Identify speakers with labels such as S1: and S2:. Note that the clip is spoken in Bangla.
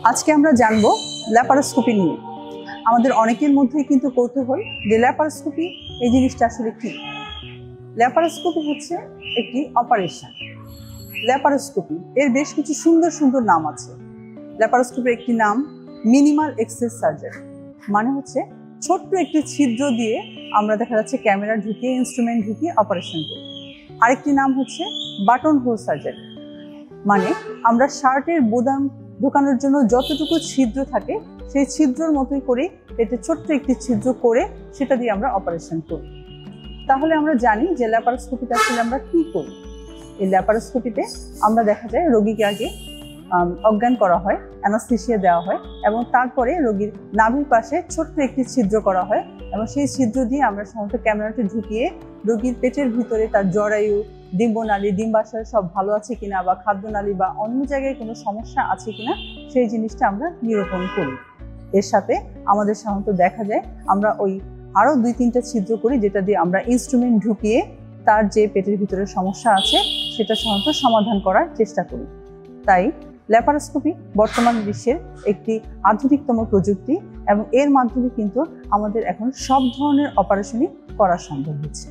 S1: আজকে আমরা জানবো ল্যাপারোস্কোপি নিয়ে। আমাদের অনেকের মধ্যেই কিন্তু কৌতূহল যে ল্যাপারোস্কোপি এই জিনিসটা আসলে কি। ল্যাপারোস্কোপি হচ্ছে একটি অপারেশন। ল্যাপারোস্কোপি এর বেশ কিছু সুন্দর সুন্দর নাম আছে। ল্যাপারোস্কোপির একটি নাম মিনিমাল এক্সেস সার্জারি, মানে হচ্ছে ছোট্ট একটি ছিদ্র দিয়ে আমরা দেখা যাচ্ছে ক্যামেরা ঢুকিয়ে ইনস্ট্রুমেন্ট ঢুকিয়ে অপারেশন করি। আরেকটি নাম হচ্ছে বাটন হোল সার্জারি, মানে আমরা শার্টের বোতাম ঢোকানোর জন্য যতটুকু ছিদ্র থাকে সেই ছিদ্রর মতোই করে পেটে ছোট্ট একটি ছিদ্র করে সেটা দিয়ে আমরা অপারেশন করি। তাহলে আমরা জানি যে ল্যাপারোস্কোপিতে আসলে আমরা কি করি। এই ল্যাপারোস্কোপিতে আমরা দেখা যায় রোগীকে আগে অজ্ঞান করা হয়, অ্যানাস্থেসিয়া দেওয়া হয় এবং তারপরে রোগীর নাভির পাশে ছোট্ট একটি ছিদ্র করা হয় এবং সেই ছিদ্র দিয়ে আমরা সাধারণত ক্যামেরাটি ঢুকিয়ে রোগীর পেটের ভিতরে তার জরায়ু, ডিম্বনালী, ডিম্বাশয় সব ভালো আছে কিনা বা খাদ্যনালী বা অন্য জায়গায় কোনো সমস্যা আছে কিনা সেই জিনিসটা আমরা নিরূপণ করি। এর সাথে আমাদের সাধারণত দেখা যায় আমরা ওই আরও 2-3টা ছিদ্র করি, যেটা দিয়ে আমরা ইনস্ট্রুমেন্ট ঢুকিয়ে তার যে পেটের ভিতরে সমস্যা আছে সেটা সাধারণত সমাধান করার চেষ্টা করি। তাই ল্যাপারোস্কোপি বর্তমান বিশ্বের একটি আধুনিকতম প্রযুক্তি এবং এর মাধ্যমে কিন্তু আমাদের এখন সব ধরনের অপারেশনই করা সম্ভব হচ্ছে।